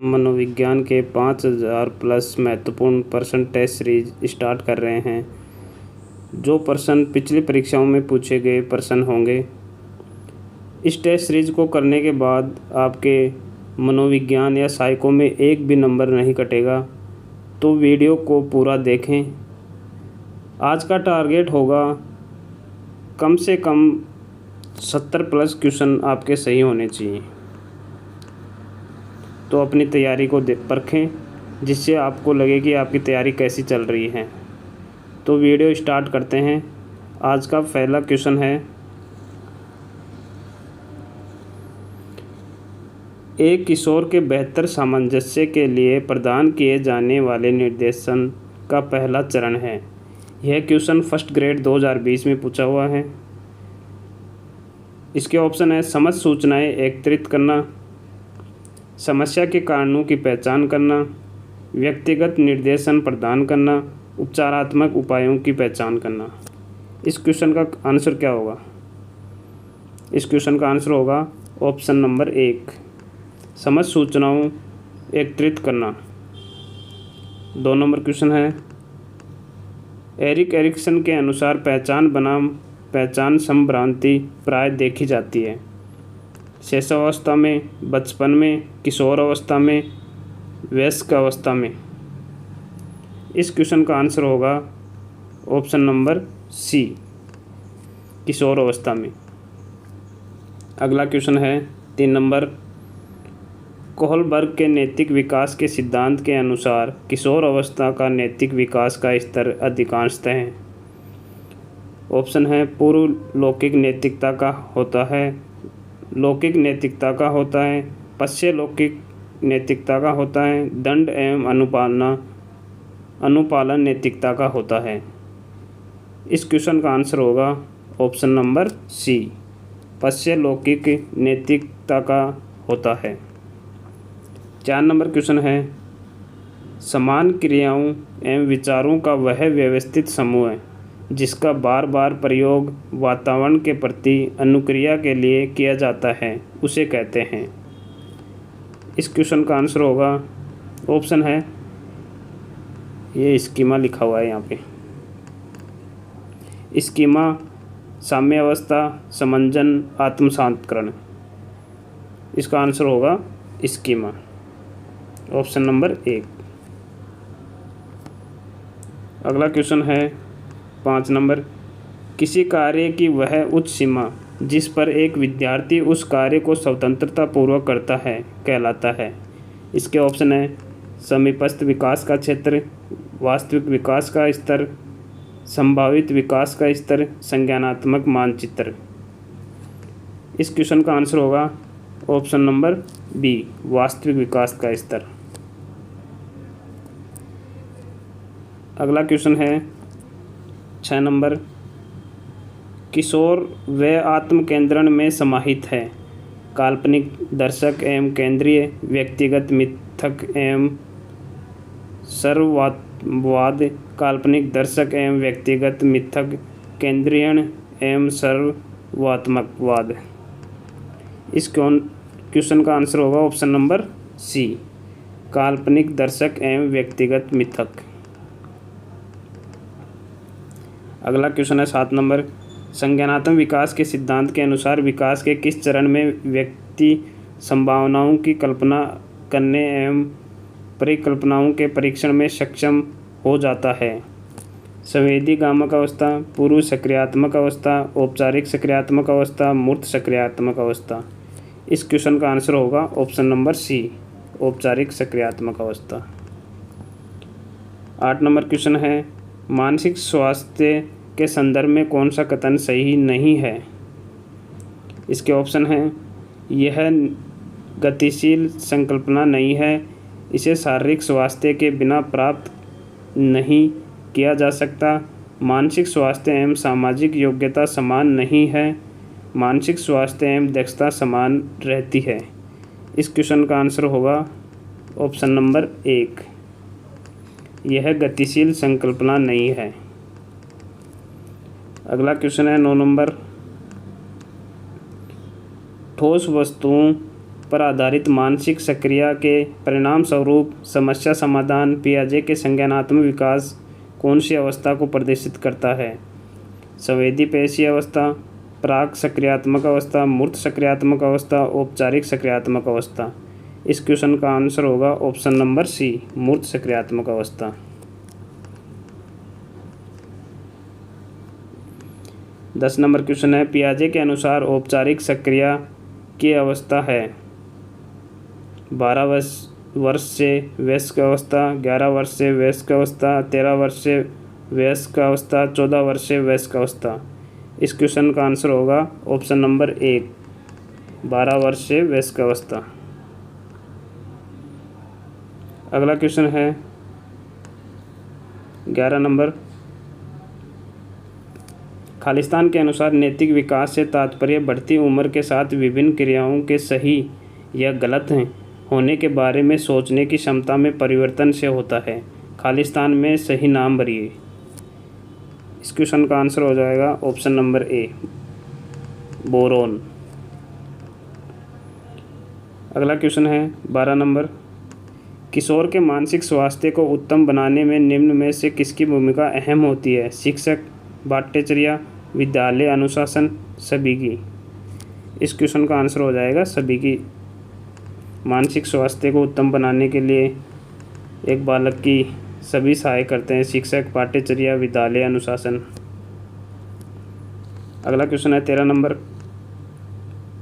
मनोविज्ञान के 5000 प्लस महत्वपूर्ण प्रश्न टेस्ट सीरीज स्टार्ट कर रहे हैं। जो प्रश्न पिछली परीक्षाओं में पूछे गए प्रश्न होंगे, इस टेस्ट सीरीज को करने के बाद आपके मनोविज्ञान या साइको में एक भी नंबर नहीं कटेगा। तो वीडियो को पूरा देखें। आज का टारगेट होगा कम से कम 70 प्लस क्वेश्चन आपके सही होने चाहिए। तो अपनी तैयारी को परखें, जिससे आपको लगे कि आपकी तैयारी कैसी चल रही है। तो वीडियो स्टार्ट करते हैं। आज का पहला क्वेश्चन है, एक किशोर के बेहतर सामंजस्य के लिए प्रदान किए जाने वाले निर्देशन का पहला चरण है। यह क्वेश्चन फर्स्ट ग्रेड 2020 में पूछा हुआ है। इसके ऑप्शन है समझ सूचनाएं एकत्रित करना, समस्या के कारणों की पहचान करना, व्यक्तिगत निर्देशन प्रदान करना, उपचारात्मक उपायों की पहचान करना। इस क्वेश्चन का आंसर क्या होगा? इस क्वेश्चन का आंसर होगा ऑप्शन नंबर 1, समझ सूचनाओं एकत्रित करना। 2 नंबर क्वेश्चन है, एरिक एरिक्सन के अनुसार पहचान बनाम पहचान संभ्रांति प्राय देखी जाती है शैशवावस्था में, बचपन में, किशोर अवस्था में, वयस्क अवस्था में। इस क्वेश्चन का आंसर होगा ऑप्शन नंबर सी, किशोर अवस्था में। अगला क्वेश्चन है 3 नंबर, कोहलबर्ग के नैतिक विकास के सिद्धांत के अनुसार किशोर अवस्था का नैतिक विकास का स्तर अधिकांशतः है। ऑप्शन है पूर्व लौकिक नैतिकता का होता है, लौकिक नैतिकता का होता है, पश्य लौकिक नैतिकता का होता है, दंड एवं अनुपालन नैतिकता का होता है। इस क्वेश्चन का आंसर होगा ऑप्शन नंबर सी, पश्य लौकिक नैतिकता का होता है। 4 नंबर क्वेश्चन है, समान क्रियाओं एवं विचारों का वह व्यवस्थित समूह है जिसका बार बार प्रयोग वातावरण के प्रति अनुक्रिया के लिए किया जाता है, उसे कहते हैं। इस क्वेश्चन का आंसर होगा ऑप्शन है, ये स्कीमा लिखा हुआ है यहाँ पे, स्कीमा, साम्य अवस्था, समंजन, आत्मसात्करण। इसका आंसर होगा स्कीमा, ऑप्शन नंबर 1। अगला क्वेश्चन है 5 नंबर, किसी कार्य की वह उच्च सीमा जिस पर एक विद्यार्थी उस कार्य को स्वतंत्रता पूर्वक करता है कहलाता है। इसके ऑप्शन है समीपस्थ विकास का क्षेत्र, वास्तविक विकास का स्तर, संभावित विकास का स्तर, संज्ञानात्मक मानचित्र। इस क्वेश्चन का आंसर होगा ऑप्शन नंबर बी, वास्तविक विकास का स्तर। अगला क्वेश्चन है 6 नंबर, किशोर व आत्मकेंद्रण में समाहित है, काल्पनिक दर्शक एवं केंद्रीय, व्यक्तिगत मिथक एवं सर्ववाद, काल्पनिक दर्शक एवं व्यक्तिगत मिथक, केंद्रीयण एवं सर्वात्मकवाद। इस क्वेश्चन का आंसर होगा ऑप्शन नंबर सी, काल्पनिक दर्शक एवं व्यक्तिगत मिथक। अगला क्वेश्चन है 7 नंबर, संज्ञानात्मक विकास के सिद्धांत के अनुसार विकास के किस चरण में व्यक्ति संभावनाओं की कल्पना करने एवं परिकल्पनाओं के परीक्षण में सक्षम हो जाता है? संवेदीगामक अवस्था, पूर्व सक्रियात्मक अवस्था, औपचारिक सक्रियात्मक अवस्था, मूर्त सक्रियात्मक अवस्था। इस क्वेश्चन का आंसर होगा ऑप्शन नंबर सी, औपचारिक सक्रियात्मक अवस्था। 8 नंबर क्वेश्चन है, मानसिक स्वास्थ्य के संदर्भ में कौन सा कथन सही नहीं है? इसके ऑप्शन हैं, यह गतिशील संकल्पना नहीं है, इसे शारीरिक स्वास्थ्य के बिना प्राप्त नहीं किया जा सकता, मानसिक स्वास्थ्य एवं सामाजिक योग्यता समान नहीं है, मानसिक स्वास्थ्य एवं दक्षता समान रहती है। इस क्वेश्चन का आंसर होगा ऑप्शन नंबर 1, यह गतिशील संकल्पना नहीं है। अगला क्वेश्चन है 9 नंबर, ठोस वस्तुओं पर आधारित मानसिक सक्रिया के परिणाम स्वरूप समस्या समाधान पियाजे के संज्ञानात्मक विकास कौन सी अवस्था को प्रदर्शित करता है? संवेदी पेशी अवस्था, प्राक सक्रियात्मक अवस्था, मूर्त सक्रियात्मक अवस्था, औपचारिक सक्रियात्मक अवस्था। इस क्वेश्चन का आंसर होगा ऑप्शन नंबर सी, मूर्त सक्रियात्मक अवस्था। 10 नंबर क्वेश्चन है, पियाजे के अनुसार औपचारिक सक्रिया की अवस्था है 12 वर्ष से वयस्क अवस्था, 11 वर्ष से वयस्क अवस्था, 13 वर्ष से वयस्क अवस्था, 14 वर्ष से वयस्क अवस्था। इस क्वेश्चन का आंसर होगा ऑप्शन नंबर 1, 12 वर्ष से वयस्क अवस्था। अगला क्वेश्चन है 11 नंबर, खालिस्तान के अनुसार नैतिक विकास से तात्पर्य बढ़ती उम्र के साथ विभिन्न क्रियाओं के सही या गलत होने के बारे में सोचने की क्षमता में परिवर्तन से होता है। खालिस्तान में सही नाम भरिए। इस क्वेश्चन का आंसर हो जाएगा ऑप्शन नंबर ए, बोरोन। अगला क्वेश्चन है 12 नंबर, किशोर के मानसिक स्वास्थ्य को उत्तम बनाने में निम्न में से किसकी भूमिका अहम होती है? शिक्षक, पाठ्यचर्या, विद्यालय अनुशासन, सभी की। इस क्वेश्चन का आंसर हो जाएगा सभी की। मानसिक स्वास्थ्य को उत्तम बनाने के लिए एक बालक की सभी सहायक करते हैं, शिक्षक, पाठ्यचर्या, विद्यालय अनुशासन। अगला क्वेश्चन है 13 नंबर,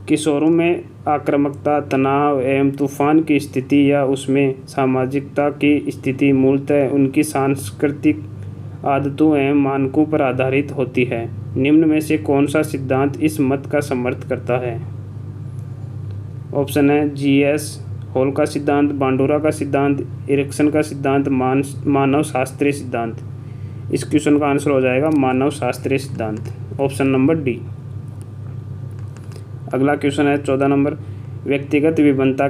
किशोरों में आक्रामकता, तनाव एवं तूफान की स्थिति या उसमें सामाजिकता की स्थिति मूलतः उनकी सांस्कृतिक आदतों एवं मानकों पर आधारित होती है। निम्न में से कौन सा सिद्धांत इस मत का समर्थन करता है? ऑप्शन है जीएस हॉल का सिद्धांत, बांडुरा का सिद्धांत, एरिक्सन का सिद्धांत, मानव शास्त्रीय सिद्धांत। इस क्वेश्चन का आंसर हो जाएगा मानव शास्त्रीय सिद्धांत, ऑप्शन नंबर डी। अगला क्वेश्चन है 14 नंबर, व्यक्तिगत विभिन्नता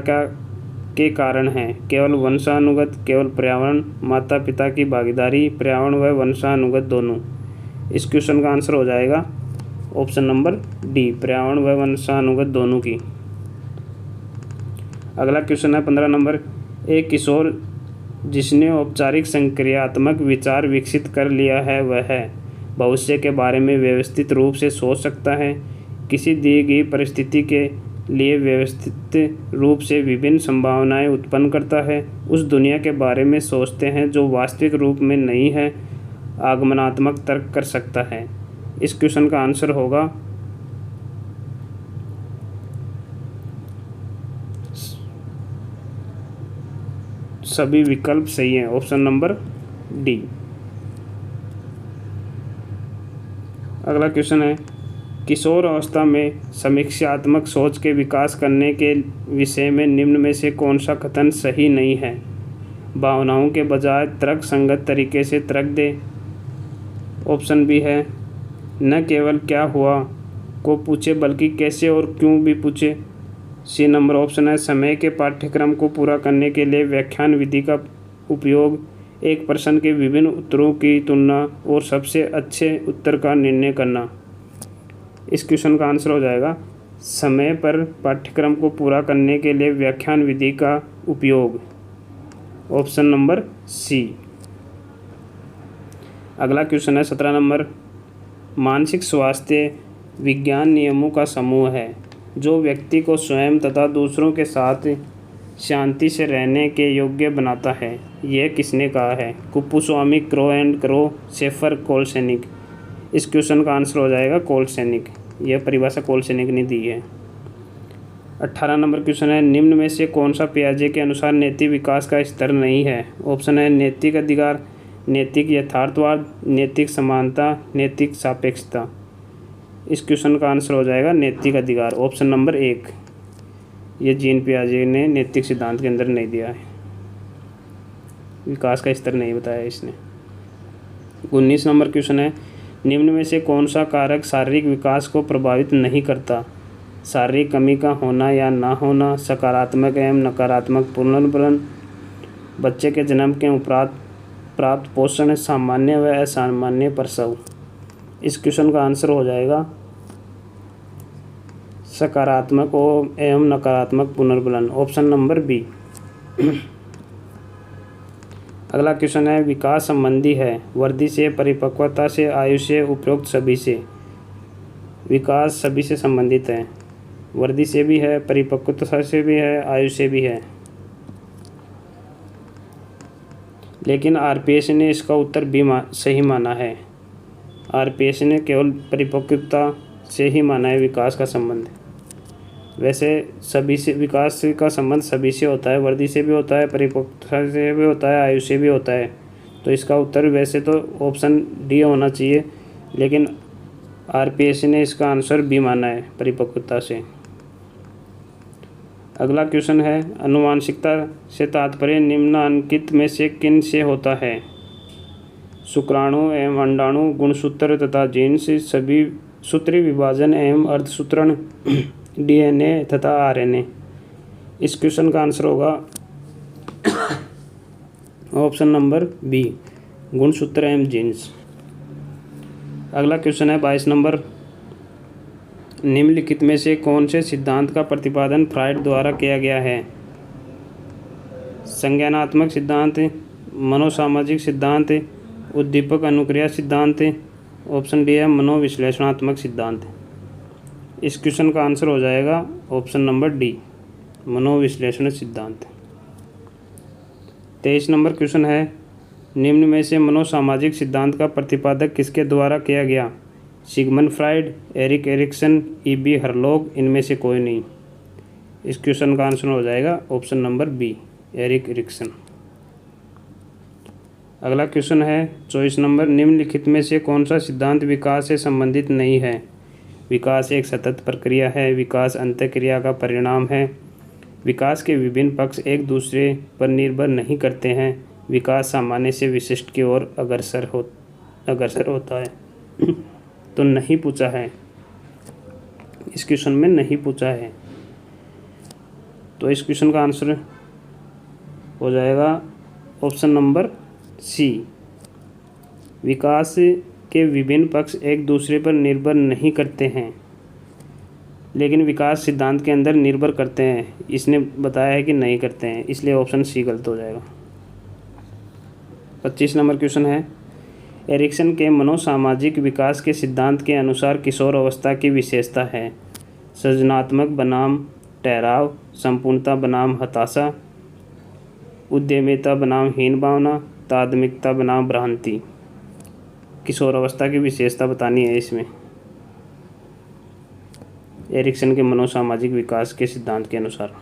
के कारण हैं? केवल वंशानुगत, केवल पर्यावरण, माता पिता की भागीदारी, पर्यावरण व वंशानुगत दोनों। इस क्वेश्चन का आंसर हो जाएगा ऑप्शन नंबर डी, पर्यावरण व वंशानुगत दोनों की। अगला क्वेश्चन है 15 नंबर, एक किशोर जिसने औपचारिक संक्रियात्मक विचार विकसित कर लिया है वह भविष्य के बारे में व्यवस्थित रूप से सोच सकता है। किसी दी गई परिस्थिति के लिए व्यवस्थित रूप से विभिन्न संभावनाएं उत्पन्न करता है। उस दुनिया के बारे में सोचते हैं जो वास्तविक रूप में नहीं है, आगमनात्मक तर्क कर सकता है। इस क्वेश्चन का आंसर होगा सभी विकल्प सही हैं, ऑप्शन नंबर डी। अगला क्वेश्चन है, किशोर अवस्था में समीक्षात्मक सोच के विकास करने के विषय में निम्न में से कौन सा कथन सही नहीं है? भावनाओं के बजाय तर्क संगत तरीके से तर्क दे। ऑप्शन बी है न केवल क्या हुआ को पूछे बल्कि कैसे और क्यों भी पूछे। सी नंबर ऑप्शन है समय के पाठ्यक्रम को पूरा करने के लिए व्याख्यान विधि का उपयोग, एक प्रश्न के विभिन्न उत्तरों की तुलना और सबसे अच्छे उत्तर का निर्णय करना। इस क्वेश्चन का आंसर हो जाएगा समय पर पाठ्यक्रम को पूरा करने के लिए व्याख्यान विधि का उपयोग, ऑप्शन नंबर सी। अगला क्वेश्चन है 17 नंबर, मानसिक स्वास्थ्य विज्ञान नियमों का समूह है जो व्यक्ति को स्वयं तथा दूसरों के साथ शांति से रहने के योग्य बनाता है। यह किसने कहा है? Kuppuswamy, Crow and Crow, Schaefer, Kolesnik. इस क्वेश्चन का आंसर हो जाएगा कोलसेनिक। यह परिभाषा कोलसेनिक ने दी है। 18 नंबर क्वेश्चन है, निम्न में से कौन सा पियाजे के अनुसार नैतिक विकास का स्तर नहीं है? ऑप्शन है नैतिक अधिकार, नैतिक यथार्थवाद, नैतिक समानता, नैतिक सापेक्षता। इस क्वेश्चन का आंसर हो जाएगा नैतिक अधिकार, ऑप्शन नंबर 1। ये जीन पियाजे ने नैतिक सिद्धांत के अंदर नहीं दिया है, विकास का स्तर नहीं बताया इसने। 19 नंबर क्वेश्चन है, निम्न में से कौन सा कारक शारीरिक विकास को प्रभावित नहीं करता? शारीरिक कमी का होना या ना होना, सकारात्मक एवं नकारात्मक पुनर्जनन, बच्चे के जन्म के उपरांत प्राप्त पोषण, सामान्य व असामान्य प्रसव। इस क्वेश्चन का आंसर हो जाएगा सकारात्मक एवं नकारात्मक पुनर्बलन, ऑप्शन नंबर बी। अगला क्वेश्चन है, विकास संबंधी है, वृद्धि से, परिपक्वता से, आयु से, उपरोक्त सभी से। विकास सभी से संबंधित है, वृद्धि से भी है, परिपक्वता से भी है, आयु से भी है। लेकिन आरपीएस ने इसका उत्तर बी सही माना है। आरपीएस ने केवल परिपक्वता से ही माना है विकास का संबंध। वैसे सभी से विकास का संबंध सभी से होता है, वृद्धि से भी होता है, परिपक्वता से भी होता है, आयु से भी होता है। तो इसका उत्तर वैसे तो ऑप्शन डी होना चाहिए, लेकिन आरपीएस ने इसका आंसर बी माना है, परिपक्वता से। अगला क्वेश्चन है, आनुवांशिकता से तात्पर्य निम्नलिखित में से किन से होता है? शुक्राणु एवं अंडाणु, गुणसूत्र तथा जीन्स, सभी सूत्री विभाजन एवं अर्धसूत्रण, डीएनए तथा आरएनए। इस क्वेश्चन का आंसर होगा ऑप्शन नंबर बी, गुणसूत्र एवं जीन्स। अगला क्वेश्चन है 22 नंबर, निम्नलिखित में से कौन से सिद्धांत का प्रतिपादन फ्रायड द्वारा किया गया है? संज्ञानात्मक सिद्धांत, मनोसामाजिक सिद्धांत, उद्दीपक अनुक्रिया सिद्धांत, ऑप्शन डी है मनोविश्लेषणात्मक सिद्धांत। इस क्वेश्चन का आंसर हो जाएगा ऑप्शन नंबर डी, मनोविश्लेषण सिद्धांत। 23 नंबर क्वेश्चन है, निम्न में से मनोसामाजिक सिद्धांत का प्रतिपादक किसके द्वारा किया गया? Sigmund Freud, Erik Erikson, EB Hurlock, इनमें से कोई नहीं। इस क्वेश्चन का आंसर हो जाएगा option number B, Erik Erikson. अगला क्वेश्चन है 24 नंबर, निम्नलिखित में से कौन सा सिद्धांत विकास से संबंधित नहीं है? विकास एक सतत प्रक्रिया है, विकास अंतःक्रिया का परिणाम है, विकास के विभिन्न पक्ष एक दूसरे पर निर्भर नहीं करते हैं, विकास सामान्य से विशिष्ट की ओर अग्रसर होता है। तो नहीं पूछा है, इस क्वेश्चन में नहीं पूछा है। तो इस क्वेश्चन का आंसर हो जाएगा ऑप्शन नंबर सी, विकास के विभिन्न पक्ष एक दूसरे पर निर्भर नहीं करते हैं, लेकिन विकास सिद्धांत के अंदर निर्भर करते हैं। इसने बताया है कि नहीं करते हैं, इसलिए ऑप्शन सी गलत हो जाएगा। 25 नंबर क्वेश्चन है, एरिक्सन के मनोसामाजिक विकास के सिद्धांत के अनुसार किशोर अवस्था की विशेषता है? सृजनात्मक बनाम ठहराव, संपूर्णता बनाम हताशा, उद्यमिता बनाम हीन भावना, तादात्म्यता बनाम भ्रांति। किशोर अवस्था की विशेषता बतानी है इसमें, एरिक्सन के मनोसामाजिक विकास के सिद्धांत के अनुसार।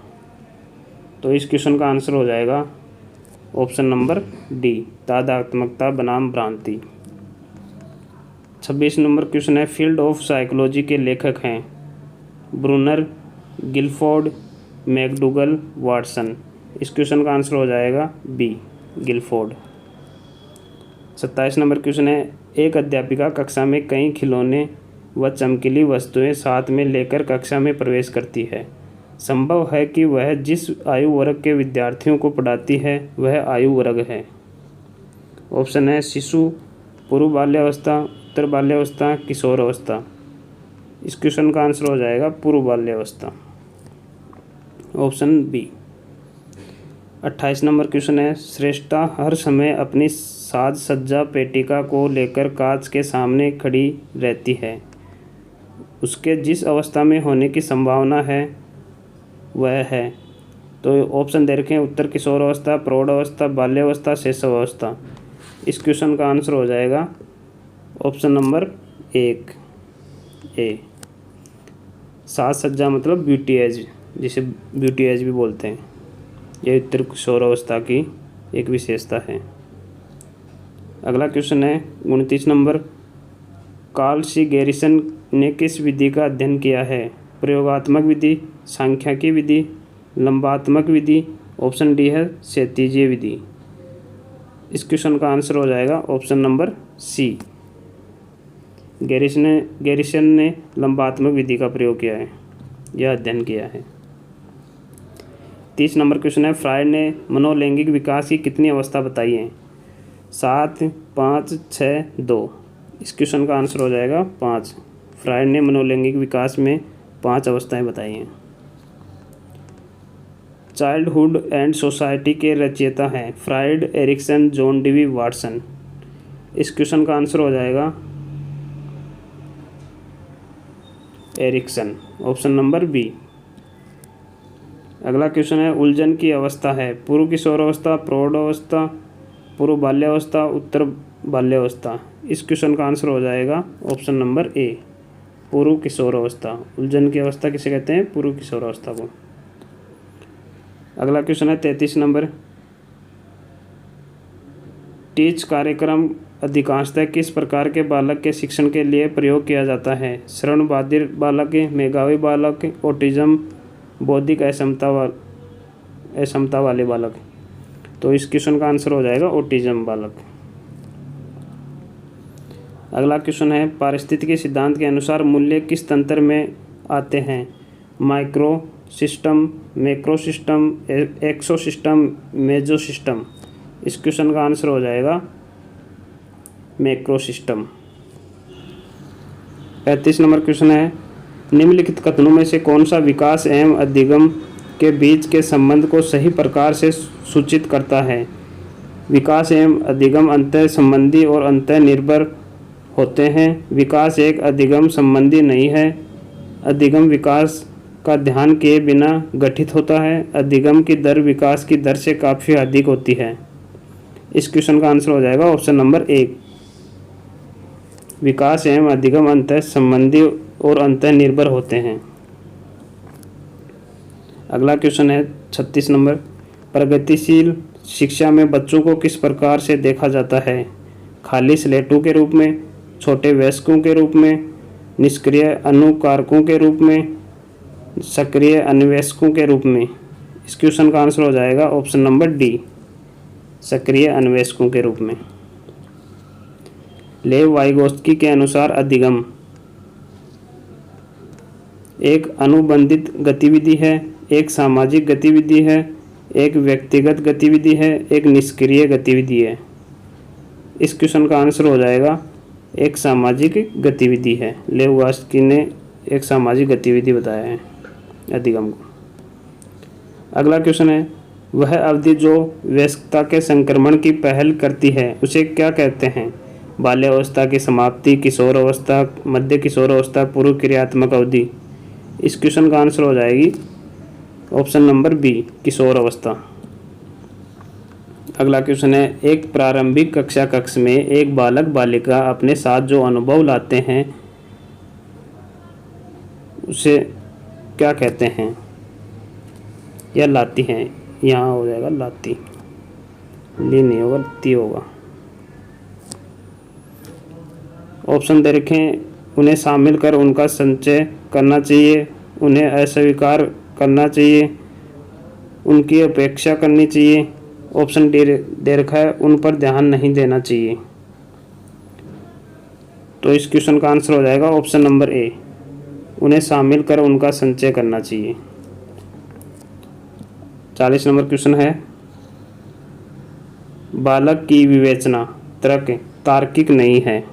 तो इस क्वेश्चन का आंसर हो जाएगा ऑप्शन नंबर डी, तादात्म्यता बनाम भ्रांति। 26 नंबर क्वेश्चन है, फील्ड ऑफ साइकोलॉजी के लेखक हैं? Bruner, Guilford, McDougall, Watson. इस क्वेश्चन का आंसर हो जाएगा बी, गिलफोर्ड। 27 नंबर क्वेश्चन है, एक अध्यापिका कक्षा में कई खिलौने व चमकीली वस्तुएं साथ में लेकर कक्षा में प्रवेश करती है। संभव है कि वह जिस आयु वर्ग के विद्यार्थियों को पढ़ाती है वह आयु वर्ग है? ऑप्शन है शिशु, पूर्व बाल्यावस्था, उत्तर बाल्यावस्था, किशोर अवस्था। इस क्वेश्चन का आंसर हो जाएगा पूर्व बाल्यावस्था, ऑप्शन बी। 28 नंबर क्वेश्चन है, श्रेष्ठा हर समय अपनी साज सज्जा पेटिका को लेकर कांच के सामने खड़ी रहती है। उसके जिस अवस्था में होने की संभावना है वह है? तो ऑप्शन दे रखे हैं, उत्तर किशोर अवस्था, प्रौढ़ अवस्था, बाल्यावस्था, शैशव अवस्था। इस क्वेश्चन का आंसर हो जाएगा ऑप्शन नंबर 1 ए, साज सज्जा मतलब ब्यूटी एज, जिसे ब्यूटी एज भी बोलते हैं। यह उत्तर किशोर अवस्था की एक विशेषता है। अगला क्वेश्चन है 29 नंबर, कार्ल सी गैरिसन ने किस विधि का अध्ययन किया है? प्रयोगात्मक विधि, सांख्यिकी विधि, लंबात्मक विधि, ऑप्शन डी है क्षैतिजीय विधि। इस क्वेश्चन का आंसर हो जाएगा ऑप्शन नंबर सी, गैरिसन ने लंबात्मक विधि का प्रयोग किया है, यह अध्ययन किया है। 30 नंबर क्वेश्चन है, फ्रायड ने मनोलैंगिक विकास की कितनी अवस्था बताई है? 7, 5, 6, 2। इस क्वेश्चन का आंसर हो जाएगा 5। फ्रायड ने मनोलैंगिक विकास में 5 अवस्थाएं बताई हैं। चाइल्डहुड एंड सोसाइटी के रचयिता हैं Freud, Erikson, John Dewey, Watson. इस क्वेश्चन का आंसर हो जाएगा एरिक्सन, ऑप्शन नंबर बी। अगला क्वेश्चन है उलझन की अवस्था है पूर्व किशोरावस्था, प्रौढ़ावस्था, पूर्व बाल्यावस्था, उत्तर बाल्यावस्था। इस क्वेश्चन का आंसर हो जाएगा ऑप्शन नंबर ए, पूर्व किशोरावस्था। उलझन की अवस्था किसे कहते हैं? पूर्व किशोरावस्था को। अगला क्वेश्चन है 33 नंबर, टीच कार्यक्रम अधिकांशतः किस प्रकार के बालक के शिक्षण के लिए प्रयोग किया जाता है? श्रवण बाधिर बालक, मेधावी बालक, ऑटिज्म, बौद्धिक असमता वाले बालक। तो इस क्वेश्चन का आंसर हो जाएगा ऑटिज्म बालक। अगला क्वेश्चन है पारिस्थितिकी सिद्धांत के अनुसार मूल्य किस तंत्र में आते हैं? माइक्रो सिस्टम, मैक्रो सिस्टम, एक्सो सिस्टम, मेजो सिस्टम। इस क्वेश्चन का आंसर हो जाएगा मैक्रो सिस्टम। 35 नंबर क्वेश्चन है निम्नलिखित कथनों में से कौन सा विकास एवं अधिगम के बीच के संबंध को सही प्रकार से सूचित करता है? विकास एवं अधिगम अंतः संबंधी और अंतः निर्भर होते हैं। विकास एक अधिगम संबंधी नहीं है। अधिगम विकास का ध्यान किए बिना गठित होता है। अधिगम की दर विकास की दर से काफ़ी अधिक होती है। इस क्वेश्चन का आंसर हो जाएगा ऑप्शन नंबर 1, विकास एवं अधिगम अंतः संबंधी और अंतः निर्भर होते हैं। अगला क्वेश्चन है 36 नंबर, प्रगतिशील शिक्षा में बच्चों को किस प्रकार से देखा जाता है? खाली स्लेटों के रूप में, छोटे वयस्कों के रूप में, निष्क्रिय अनुकारकों के रूप में, सक्रिय अन्वेषकों के रूप में। इस क्वेश्चन का आंसर हो जाएगा ऑप्शन नंबर डी, सक्रिय अन्वेषकों के रूप में। लेव वाइगोत्स्की के अनुसार अधिगम एक अनुबंधित गतिविधि है, एक सामाजिक गतिविधि है, एक व्यक्तिगत गतिविधि है, एक निष्क्रिय गतिविधि है। इस क्वेश्चन का आंसर हो जाएगा एक सामाजिक गतिविधि है। लेव वाइगोत्स्की ने एक सामाजिक गतिविधि बताया है अधिगम को। अगला क्वेश्चन है वह अवधि जो वयस्कता के संक्रमण की पहल करती है उसे क्या कहते हैं? बाल्यावस्था की समाप्ति, किशोरावस्था, मध्य किशोरावस्था, पूर्व क्रियात्मक अवधि। इस क्वेश्चन का आंसर हो जाएगी ऑप्शन नंबर बी, किशोरावस्था। अगला क्वेश्चन है एक प्रारंभिक कक्षा कक्ष में एक बालक बालिका अपने साथ जो अनुभव लाते हैं उसे क्या कहते हैं या लाती हैं? यहाँ हो जाएगा लाती, ली नहीं होगा, ती होगा। ऑप्शन दे रखें, उन्हें शामिल कर उनका संचय करना चाहिए, उन्हें अस्वीकार करना चाहिए, उनकी अपेक्षा करनी चाहिए। ऑप्शन दे रखा है उन पर ध्यान नहीं देना चाहिए। तो इस क्वेश्चन का आंसर हो जाएगा ऑप्शन नंबर ए, उन्हें शामिल कर उनका संचय करना चाहिए। 40 नंबर क्वेश्चन है बालक की विवेचना तर्क तार्किक नहीं है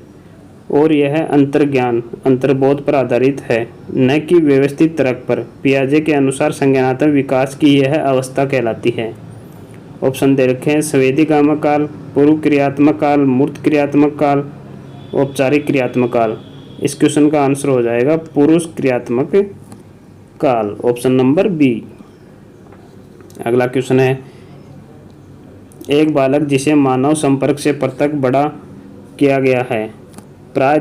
और यह अंतर्ज्ञान अंतर्बोध पर आधारित है, न कि व्यवस्थित तर्क पर। पियाजे के अनुसार संज्ञानात्मक विकास की यह अवस्था कहलाती है। ऑप्शन दे रखे हैं संवेदीगामक काल, पूर्व क्रियात्मक काल, मूर्त क्रियात्मक काल, औपचारिक क्रियात्मक काल। इस क्वेश्चन का आंसर हो जाएगा पूर्व क्रियात्मक काल, ऑप्शन नंबर बी। अगला क्वेश्चन है एक बालक जिसे मानव संपर्क से पृथक बड़ा किया गया है प्राय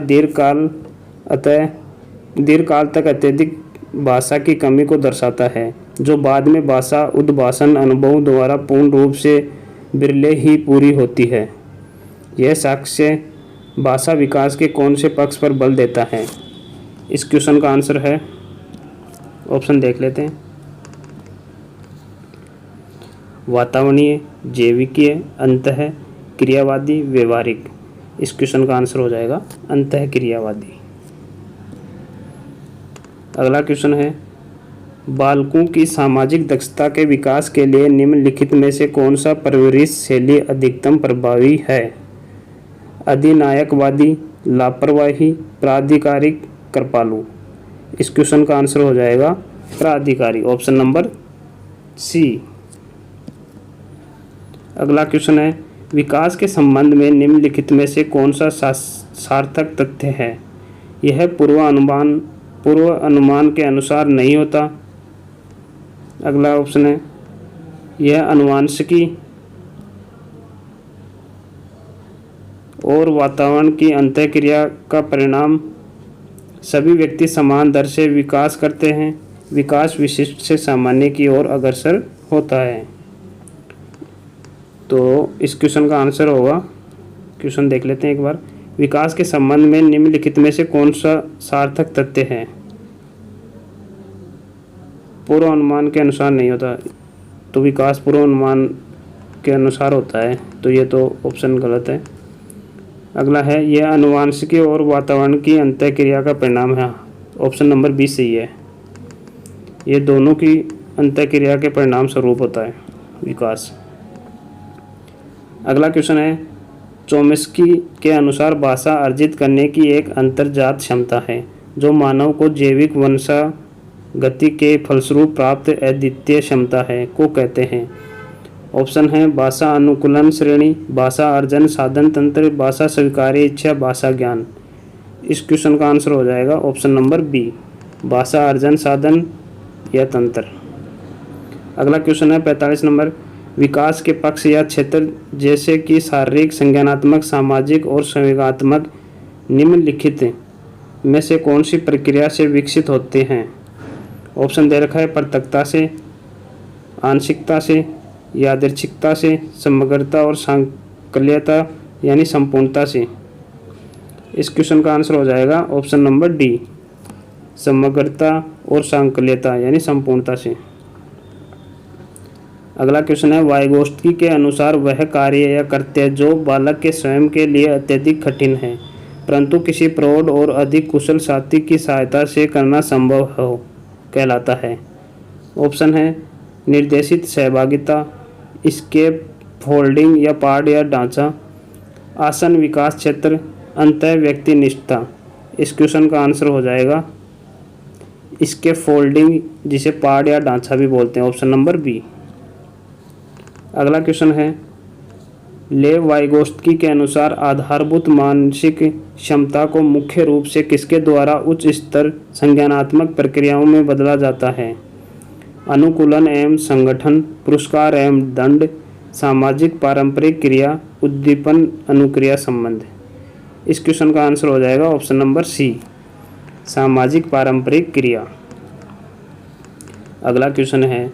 दीर्घकाल तक अत्यधिक भाषा की कमी को दर्शाता है, जो बाद में भाषा उद्भाषण अनुभव द्वारा पूर्ण रूप से बिरले ही पूरी होती है। यह साक्ष्य भाषा विकास के कौन से पक्ष पर बल देता है? इस क्वेश्चन का आंसर है, ऑप्शन देख लेते हैं, वातावरणीय, जैविकीय, अंतः क्रियावादी, व्यवहारिक। इस क्वेश्चन का आंसर हो जाएगा अंतः क्रियावादी। अगला क्वेश्चन है बालकों की सामाजिक दक्षता के विकास के लिए निम्नलिखित में से कौन सा परवरिश शैली अधिकतम प्रभावी है? अधिनायकवादी, लापरवाही, प्राधिकारिक, कृपालु। इस क्वेश्चन का आंसर हो जाएगा प्राधिकारी, ऑप्शन नंबर सी। अगला क्वेश्चन है, विकास के संबंध में निम्नलिखित में से कौन सा सार्थक तथ्य है? यह पूर्व अनुमान के अनुसार नहीं होता। अगला ऑप्शन है, यह अनुवांशिकी और वातावरण की अंतःक्रिया का परिणाम। सभी व्यक्ति समान दर से विकास करते हैं। विकास विशिष्ट से सामान्य की ओर अग्रसर होता है। तो इस क्वेश्चन का आंसर होगा, क्वेश्चन देख लेते हैं एक बार। विकास के संबंध में निम्नलिखित में से कौन सा सार्थक तथ्य है? पूर्व अनुमान के अनुसार नहीं होता, तो विकास पूर्व अनुमान के अनुसार होता है, तो ये तो ऑप्शन गलत है। अगला है, यह आनुवंशिकी और वातावरण की अंतःक्रिया का परिणाम है, ऑप्शन नंबर बी सही है। ये दोनों की अंतःक्रिया के परिणाम स्वरूप होता है विकास। अगला क्वेश्चन है, चोम्स्की के अनुसार भाषा अर्जित करने की एक अंतर्जात क्षमता है जो मानव को जैविक वंशागति के फलस्वरूप प्राप्त अद्वितीय क्षमता है को कहते हैं। ऑप्शन है भाषा अनुकूलन श्रेणी, भाषा अर्जन साधन तंत्र, भाषा स्वीकार्य इच्छा, भाषा ज्ञान। इस क्वेश्चन का आंसर हो जाएगा ऑप्शन नंबर बी, भाषा अर्जन साधन या तंत्र। अगला क्वेश्चन है 45 नंबर, विकास के पक्ष या क्षेत्र जैसे कि शारीरिक, संज्ञानात्मक, सामाजिक और संवेगात्मक निम्नलिखित में से कौन सी प्रक्रिया से विकसित होते हैं? ऑप्शन दे रखा है, प्रत्यक्षता से, आंशिकता से, यादृच्छिकता से, समग्रता और सांकल्यता यानी संपूर्णता से। इस क्वेश्चन का आंसर हो जाएगा ऑप्शन नंबर डी, समग्रता और सांकल्यता यानी संपूर्णता से। अगला क्वेश्चन है, वाइगोत्स्की के अनुसार वह कार्य या कृत्य जो बालक के स्वयं के लिए अत्यधिक कठिन है परंतु किसी प्रौढ़ और अधिक कुशल साथी की सहायता से करना संभव हो कहलाता है। ऑप्शन है निर्देशित सहभागिता, स्केप फोल्डिंग या पाठ या ढांचा, आसन विकास क्षेत्र, अंतः व्यक्ति निष्ठा। इस क्वेश्चन का आंसर हो जाएगा स्केप फोल्डिंग, जिसे पाठ या ढांचा भी बोलते हैं, ऑप्शन नंबर बी। अगला क्वेश्चन है, लेव वाइगोत्स्की के अनुसार आधारभूत मानसिक क्षमता को मुख्य रूप से किसके द्वारा उच्च स्तर संज्ञानात्मक प्रक्रियाओं में बदला जाता है? अनुकूलन एवं संगठन, पुरस्कार एवं दंड, सामाजिक पारंपरिक क्रिया, उद्दीपन अनुक्रिया संबंध। इस क्वेश्चन का आंसर हो जाएगा ऑप्शन नंबर सी, सामाजिक पारंपरिक क्रिया। अगला क्वेश्चन है,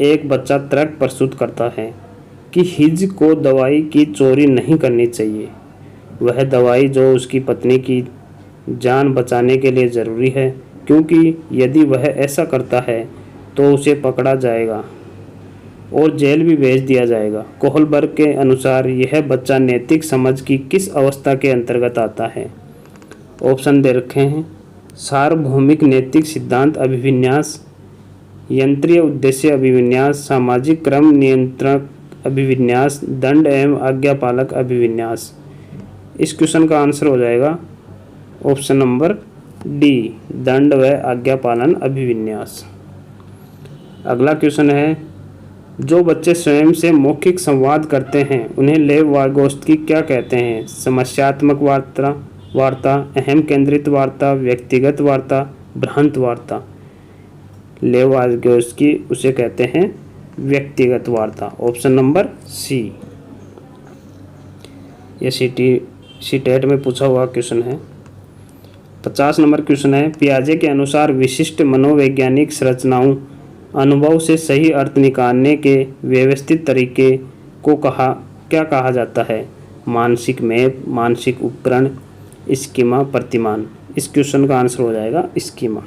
एक बच्चा तर्क प्रस्तुत करता है कि हिज को दवाई की चोरी नहीं करनी चाहिए। वह दवाई जो उसकी पत्नी की जान बचाने के लिए ज़रूरी है, क्योंकि यदि वह ऐसा करता है तो उसे पकड़ा जाएगा और जेल भी भेज दिया जाएगा। कोहलबर्ग के अनुसार यह बच्चा नैतिक समझ की किस अवस्था के अंतर्गत आता है? ऑप्शन दे रखे हैं, सार्वभौमिक नैतिक सिद्धांत अभिविन्यास, यंत्रीय उद्देश्य अभिविन्यास, सामाजिक क्रम नियंत्रक अभिविन्यास, दंड एवं आज्ञापालक अभिविन्यास। इस क्वेश्चन का आंसर हो जाएगा ऑप्शन नंबर डी, दंड व आज्ञापालन अभिविन्यास। अगला क्वेश्चन है, जो बच्चे स्वयं से मौखिक संवाद करते हैं उन्हें लेव वाइगोत्स्की क्या कहते हैं? समस्यात्मक वार्ता, अहम केंद्रित वार्ता, व्यक्तिगत वार्ता, भ्रांत वार्ता। लेव वाइगोत्स्की उसे कहते हैं व्यक्तिगत वार्ता, ऑप्शन नंबर सी। ये सीटेट में पूछा हुआ क्वेश्चन है। 50 नंबर क्वेश्चन है, पियाजे के अनुसार विशिष्ट मनोवैज्ञानिक संरचनाओं अनुभव से सही अर्थ निकालने के व्यवस्थित तरीके को क्या कहा जाता है? मानसिक मैप, मानसिक उपकरण, स्कीमा, प्रतिमान। इस क्वेश्चन का आंसर हो जाएगा स्कीमा।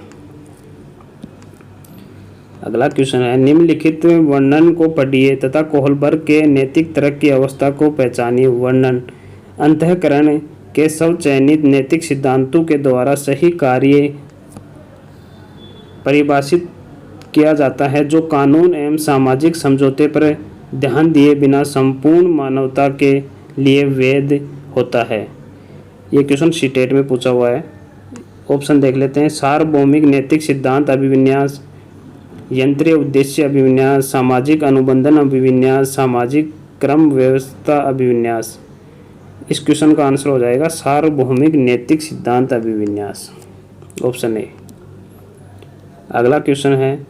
अगला क्वेश्चन है, निम्नलिखित वर्णन को पढ़िए तथा कोहलबर्ग के नैतिक तर्क की अवस्था को पहचानिए। वर्णन, अंतःकरण के स्वचयनित नैतिक सिद्धांतों के द्वारा सही कार्य परिभाषित किया जाता है जो कानून एवं सामाजिक समझौते पर ध्यान दिए बिना संपूर्ण मानवता के लिए वैध होता है। ये क्वेश्चन सीटेट में पूछा हुआ है, ऑप्शन देख लेते हैं। सार्वभौमिक नैतिक सिद्धांत अभिविन्यास, यंत्रीय उद्देश्य अभिविन्यास, सामाजिक अनुबंधन अभिविन्यास, सामाजिक क्रम व्यवस्था अभिविन्यास। इस क्वेश्चन का आंसर हो जाएगा सार्वभौमिक नैतिक सिद्धांत अभिविन्यास, ऑप्शन ए। अगला क्वेश्चन है,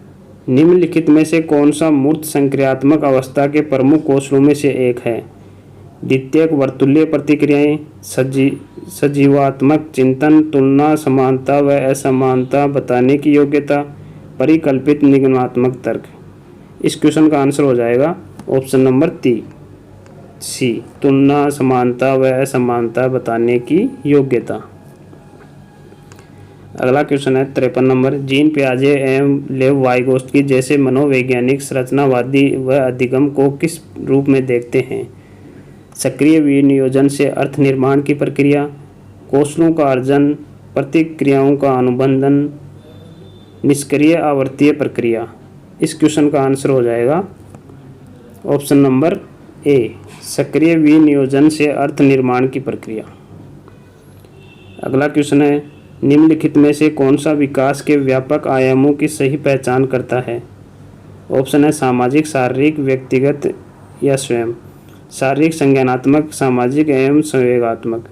निम्नलिखित में से कौन सा मूर्त संक्रियात्मक अवस्था के प्रमुख कौशलों में से एक है? द्वितीयक वर्तुल्य प्रतिक्रियाएं, सजीवात्मक चिंतन, तुलना, समानता व असमानता बताने की योग्यता, परिकल्पित निगमनात्मक तर्क। इस क्वेश्चन का आंसर हो जाएगा ऑप्शन नंबर सी, तुलना, समानता व असमानता बताने की योग्यता। अगला क्वेश्चन है 53 नंबर, जीन पियाजे एवं लेव वाइगोत्स्की जैसे मनोवैज्ञानिक संरचनावादी व अधिगम को किस रूप में देखते हैं? सक्रिय विनियोजन से अर्थ निर्माण की प्रक्रिया, कौशलों का अर्जन, प्रतिक्रियाओं का अनुबंधन, निष्क्रिय आवर्तीय प्रक्रिया। इस क्वेश्चन का आंसर हो जाएगा ऑप्शन नंबर ए, सक्रिय विनियोजन से अर्थ निर्माण की प्रक्रिया। अगला क्वेश्चन है, निम्नलिखित में से कौन सा विकास के व्यापक आयामों की सही पहचान करता है? ऑप्शन है सामाजिक, शारीरिक, व्यक्तिगत या स्वयं। शारीरिक, संज्ञानात्मक, सामाजिक एवं संवेगात्मक।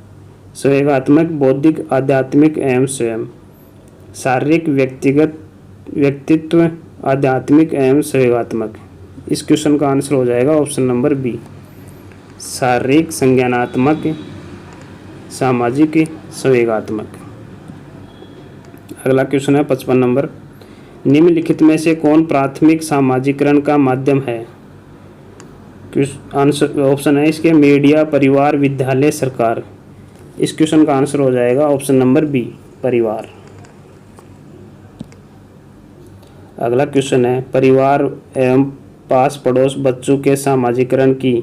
संवेगात्मक, बौद्धिक, आध्यात्मिक एवं स्वयं। शारीरिक, व्यक्तिगत, व्यक्तित्व, आध्यात्मिक एवं संवेगात्मक। इस क्वेश्चन का आंसर हो जाएगा ऑप्शन नंबर बी, शारीरिक, संज्ञानात्मक, सामाजिक, संवेगात्मक। अगला क्वेश्चन है 55 नंबर, निम्नलिखित में से कौन प्राथमिक सामाजिकरण का माध्यम है? आंसर ऑप्शन है इसके मीडिया, परिवार, विद्यालय, सरकार। इस क्वेश्चन का आंसर हो जाएगा ऑप्शन नंबर बी, परिवार। अगला क्वेश्चन है, परिवार एवं पास पड़ोस बच्चों के सामाजिकरण की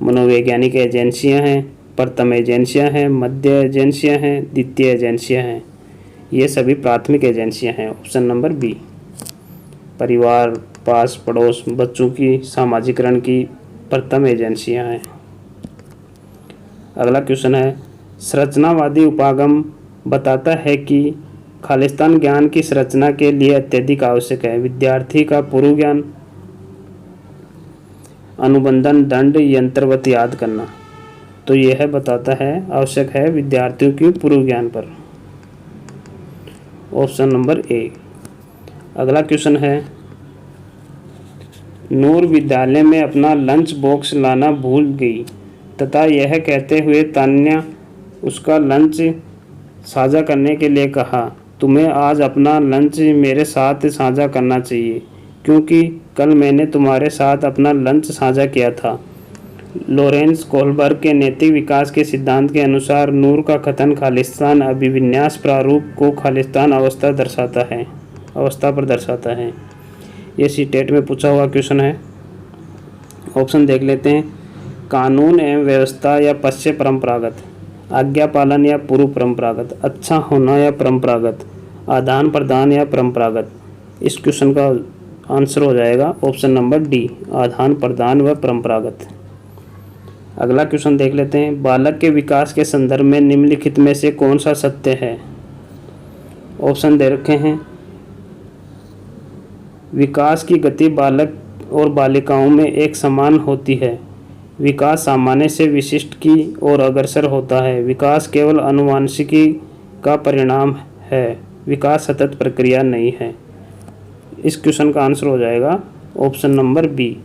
मनोवैज्ञानिक एजेंसियां हैं, प्रथम एजेंसियां हैं, मध्य एजेंसियां हैं, द्वितीय एजेंसियां हैं। ये सभी प्राथमिक एजेंसियां हैं, ऑप्शन नंबर बी, परिवार, पास पड़ोस बच्चों की सामाजिकरण की प्रथम एजेंसियां हैं। अगला क्वेश्चन है, संरचनावादी उपागम बताता है कि खालिस्तान ज्ञान की संरचना के लिए अत्यधिक आवश्यक है। विद्यार्थी का पूर्व ज्ञान, अनुबंधन, दंड, यंत्रवत याद करना। तो यह बताता है आवश्यक है विद्यार्थियों के पूर्व ज्ञान पर, ऑप्शन नंबर ए। अगला क्वेश्चन है, नूर विद्यालय में अपना लंच बॉक्स लाना भूल गई तथा यह कहते हुए तान्या उसका लंच साझा करने के लिए कहा, तुम्हें आज अपना लंच मेरे साथ साझा करना चाहिए क्योंकि कल मैंने तुम्हारे साथ अपना लंच साझा किया था। लॉरेंस कोहलबर्ग के नैतिक विकास के सिद्धांत के अनुसार नूर का कथन खालिस्तान अभिविन्यास प्रारूप को खालिस्तान अवस्था पर दर्शाता है। ये सीटेट में पूछा हुआ क्वेश्चन है। ऑप्शन देख लेते हैं, कानून एवं व्यवस्था या पश्चिम परंपरागत, आज्ञा पालन या पूर्व परंपरागत, अच्छा होना या परंपरागत, आदान प्रदान या परंपरागत। इस क्वेश्चन का आंसर हो जाएगा ऑप्शन नंबर डी, आदान प्रदान व परंपरागत। अगला क्वेश्चन देख लेते हैं, बालक के विकास के संदर्भ में निम्नलिखित में से कौन सा सत्य है? ऑप्शन दे रखे हैं, विकास की गति बालक और बालिकाओं में एक समान होती है। विकास सामान्य से विशिष्ट की ओर अग्रसर होता है। विकास केवल आनुवंशिकी का परिणाम है। विकास सतत प्रक्रिया नहीं है। इस क्वेश्चन का आंसर हो जाएगा ऑप्शन नंबर बी,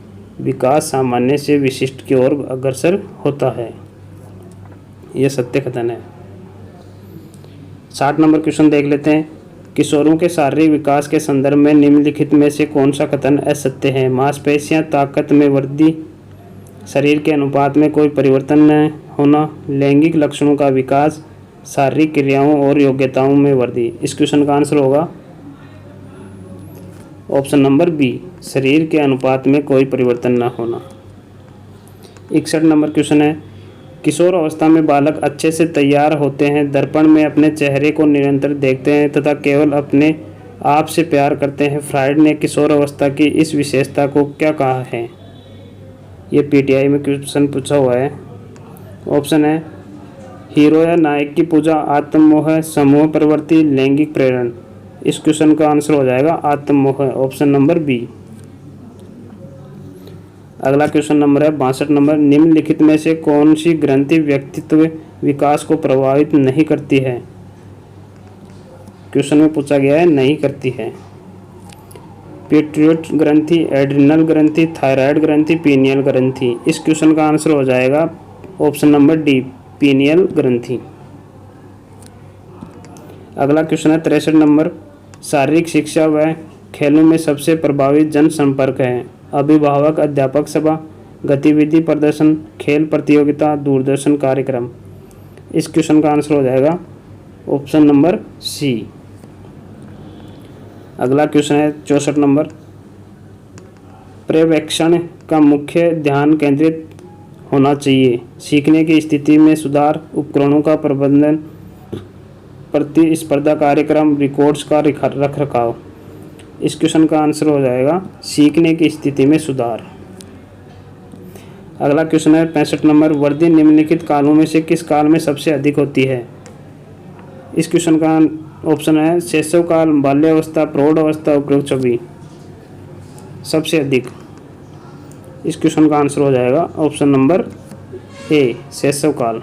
विकास सामान्य से विशिष्ट की ओर अग्रसर होता है। यह सत्य कथन है। 60 नंबर क्वेश्चन देख लेते हैं, किशोरों के शारीरिक विकास के संदर्भ में निम्नलिखित में से कौन सा कथन असत्य है? मांसपेशियां ताकत में वृद्धि, शरीर के अनुपात में कोई परिवर्तन न होना, लैंगिक लक्षणों का विकास, शारीरिक क्रियाओं और योग्यताओं में वृद्धि। इस क्वेश्चन का आंसर होगा ऑप्शन नंबर बी, शरीर के अनुपात में कोई परिवर्तन न होना। 61 नंबर क्वेश्चन है, किशोर अवस्था में बालक अच्छे से तैयार होते हैं, दर्पण में अपने चेहरे को निरंतर देखते हैं तथा केवल अपने आप से प्यार करते हैं। फ्राइड ने किशोर अवस्था की इस विशेषता को क्या कहा है? ये पीटीआई में क्वेश्चन पूछा हुआ है। ऑप्शन है, हीरो या नायक की पूजा, आत्ममोह, समूह प्रवृत्ति, लैंगिक प्रेरण। इस क्वेश्चन का आंसर हो जाएगा आत्ममोह, ऑप्शन नंबर बी। अगला क्वेश्चन नंबर है 62 नंबर, निम्नलिखित में से कौन सी ग्रंथि व्यक्तित्व विकास को प्रभावित नहीं करती है? क्वेश्चन में पूछा गया है नहीं करती है। पिट्यूटरी ग्रंथि, एड्रिनल ग्रंथि, थायराइड ग्रंथि, पीनियल ग्रंथि। इस क्वेश्चन का आंसर हो जाएगा ऑप्शन नंबर डी, पीनियल ग्रंथि। अगला क्वेश्चन है 63 नंबर, शारीरिक शिक्षा व खेलों में सबसे प्रभावी जन संपर्क है? अभिभावक, अध्यापक सभा, गतिविधि प्रदर्शन, खेल प्रतियोगिता, दूरदर्शन कार्यक्रम। इस क्वेश्चन का आंसर हो जाएगा ऑप्शन नंबर सी। अगला क्वेश्चन है 64 नंबर, पर्यवेक्षण का मुख्य ध्यान केंद्रित होना चाहिए? सीखने की स्थिति में सुधार, उपकरणों का प्रबंधन, प्रतिस्पर्धा कार्यक्रम, रिकॉर्ड्स का रख रखाव। इस क्वेश्चन का आंसर हो जाएगा सीखने की स्थिति में सुधार। अगला क्वेश्चन है 65 नंबर, वृद्धि निम्नलिखित कालों में से किस काल में सबसे अधिक होती है? इस क्वेश्चन का ऑप्शन है शैशव काल, बाल्यावस्था, प्रौढ़ अवस्था, उपरोक्त सभी। सबसे अधिक। इस क्वेश्चन का आंसर हो जाएगा ऑप्शन नंबर ए, शैशव काल।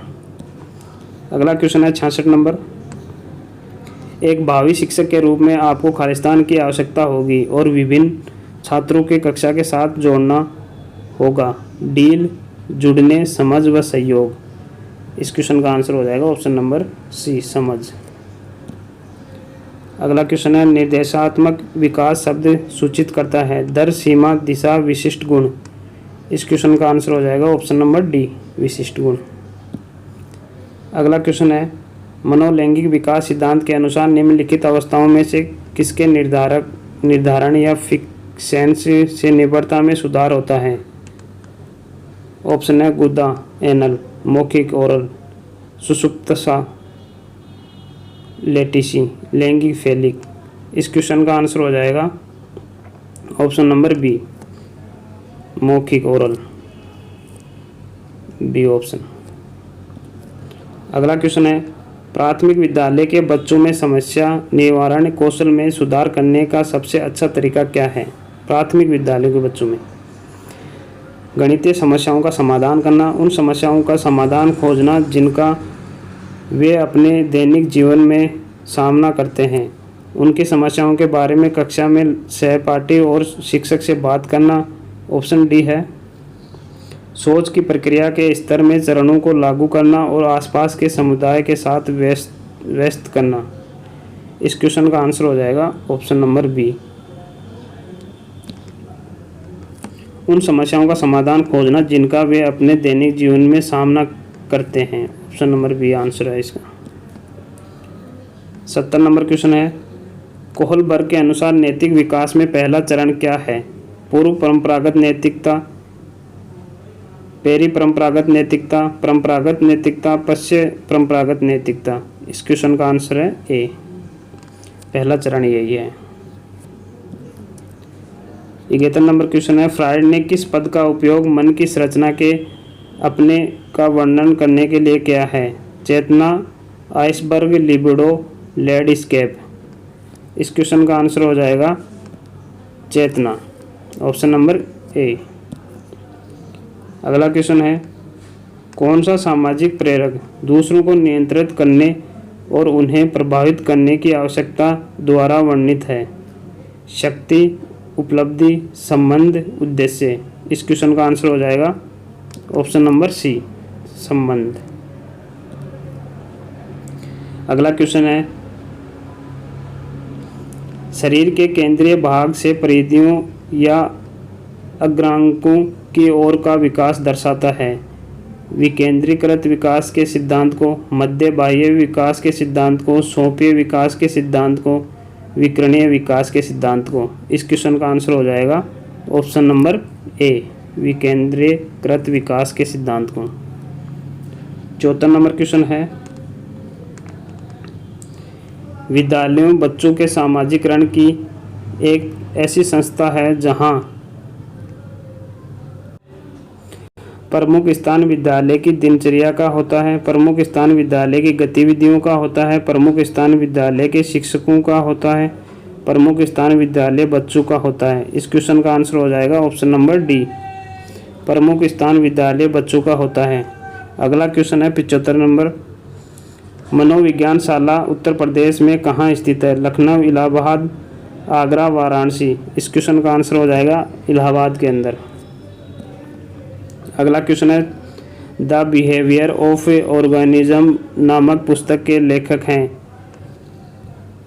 अगला क्वेश्चन है 66 नंबर, एक भावी शिक्षक के रूप में आपको खालिस्तान की आवश्यकता होगी और विभिन्न छात्रों के कक्षा के साथ जोड़ना होगा। डील, जुड़ने, समझ व सहयोग। इस क्वेश्चन का आंसर हो जाएगा ऑप्शन नंबर सी, समझ। अगला क्वेश्चन है निर्देशात्मक विकास शब्द सूचित करता है? दर, सीमा, दिशा, विशिष्ट गुण। इस क्वेश्चन का आंसर हो जाएगा ऑप्शन नंबर डी, विशिष्ट गुण। अगला क्वेश्चन है मनोलैंगिक विकास सिद्धांत के अनुसार निम्नलिखित अवस्थाओं में से किसके निर्धारण या फिक्सेंस से निर्भरता में सुधार होता है? ऑप्शन है गुदा, एनल, मौखिक, ओरल, सुषुप्तसा, लेटिसी, लैंगिक, फैलिक। इस क्वेश्चन का आंसर हो जाएगा ऑप्शन नंबर बी, मौखिक, ओरल, बी ऑप्शन। अगला क्वेश्चन है प्राथमिक विद्यालय के बच्चों में समस्या निवारण कौशल में सुधार करने का सबसे अच्छा तरीका क्या है? प्राथमिक विद्यालय के बच्चों में गणितीय समस्याओं का समाधान करना, उन समस्याओं का समाधान खोजना जिनका वे अपने दैनिक जीवन में सामना करते हैं, उनकी समस्याओं के बारे में कक्षा में सहपाठी और शिक्षक से बात करना। ऑप्शन डी है सोच की प्रक्रिया के स्तर में चरणों को लागू करना और आसपास के समुदाय के साथ व्यस्त करना। इस क्वेश्चन का आंसर हो जाएगा ऑप्शन नंबर बी, उन समस्याओं का समाधान खोजना जिनका वे अपने दैनिक जीवन में सामना करते हैं। ऑप्शन नंबर बी आंसर है इसका। 70 नंबर क्वेश्चन है कोहलबर्ग के अनुसार नैतिक विकास में पहला चरण क्या है? पूर्व परंपरागत नैतिकता, पेरी परंपरागत नैतिकता, परंपरागत नैतिकता, पश्चिम परंपरागत नैतिकता। इस क्वेश्चन का आंसर है ए, पहला चरण यही है। 71 नंबर क्वेश्चन है फ्रायड ने किस पद का उपयोग मन की संरचना के अपने का वर्णन करने के लिए किया है? चेतना, आइसबर्ग, लिबिडो, लैंडस्केप। इस क्वेश्चन का आंसर हो जाएगा चेतना, ऑप्शन नंबर ए। अगला क्वेश्चन है कौन सा सामाजिक प्रेरक दूसरों को नियंत्रित करने और उन्हें प्रभावित करने की आवश्यकता द्वारा वर्णित है? शक्ति, उपलब्धि, संबंध, उद्देश्य। इस क्वेश्चन का आंसर हो जाएगा ऑप्शन नंबर सी, संबंध। अगला क्वेश्चन है शरीर के केंद्रीय भाग से परिधियों या अग्रांकों की ओर का विकास दर्शाता है? विकेंद्रीकृत विकास के सिद्धांत को, मध्य बाह्य विकास के सिद्धांत को, सौंपीय विकास के सिद्धांत को, विकर्णीय विकास के सिद्धांत को। इस क्वेश्चन का आंसर हो जाएगा ऑप्शन नंबर ए, विकेंद्रीकृत विकास के सिद्धांत को। 74 नंबर क्वेश्चन है विद्यालयों बच्चों के सामाजिकरण की एक ऐसी संस्था है जहां प्रमुख स्थान विद्यालय की दिनचर्या का होता है, प्रमुख स्थान विद्यालय की गतिविधियों का होता है, प्रमुख स्थान विद्यालय के शिक्षकों का होता है, प्रमुख स्थान विद्यालय बच्चों का होता है। इस क्वेश्चन का आंसर हो जाएगा ऑप्शन नंबर डी, प्रमुख स्थान विद्यालय बच्चों का होता है। अगला क्वेश्चन है 75 नंबर, मनोविज्ञान शाला उत्तर प्रदेश में कहाँ स्थित है? लखनऊ, इलाहाबाद, आगरा, वाराणसी। इस क्वेश्चन का आंसर हो जाएगा इलाहाबाद के अंदर। अगला क्वेश्चन है the behaviour of A organism नामक पुस्तक के लेखक हैं?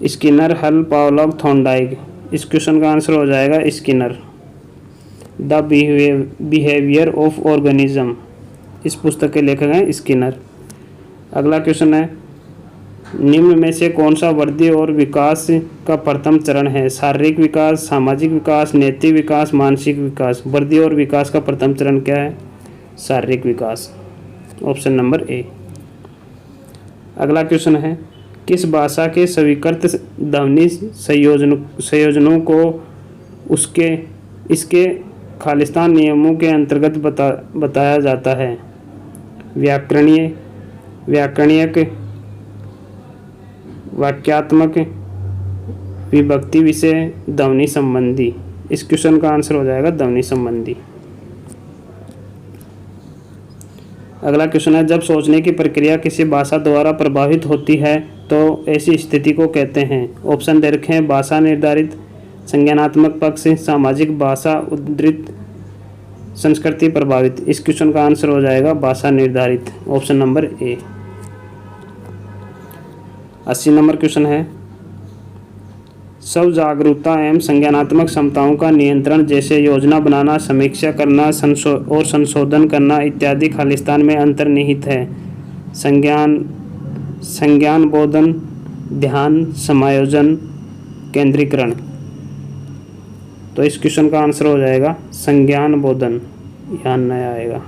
स्किनर, हल, पावलोव, थॉर्नडाइक। इस क्वेश्चन का आंसर हो जाएगा Skinner. The behaviour of organism, इस पुस्तक के लेखक हैं स्किनर। अगला क्वेश्चन है निम्न में से कौन सा वृद्धि और विकास का प्रथम चरण है? शारीरिक विकास, सामाजिक विकास, नैतिक विकास, मानसिक विकास। वृद्धि और विकास का प्रथम चरण क्या है? शारीरिक विकास, ऑप्शन नंबर ए। अगला क्वेश्चन है किस भाषा के स्वीकृत ध्वनि संयोजनों को इसके खालिस्तान नियमों के अंतर्गत बताया जाता है? व्याकरणीय, व्याकरणिक, वाक्यात्मक, विभक्ति विषय, ध्वनि संबंधी। इस क्वेश्चन का आंसर हो जाएगा ध्वनि संबंधी। अगला क्वेश्चन है जब सोचने की प्रक्रिया किसी भाषा द्वारा प्रभावित होती है तो ऐसी स्थिति को कहते हैं? ऑप्शन दे रखे हैं भाषा निर्धारित, संज्ञानात्मक पक्ष, सामाजिक, भाषा उद्धृत, संस्कृति प्रभावित। इस क्वेश्चन का आंसर हो जाएगा भाषा निर्धारित, option number A. 80 number question है स्व जागरूकता एवं संज्ञानात्मक क्षमताओं का नियंत्रण जैसे योजना बनाना, समीक्षा करना और संशोधन करना इत्यादि खालिस्तान में अंतर्निहित है? संज्ञान बोधन, ध्यान, समायोजन, केंद्रीकरण। तो इस क्वेश्चन का आंसर हो जाएगा संज्ञान बोधन, ध्यान नहीं आएगा।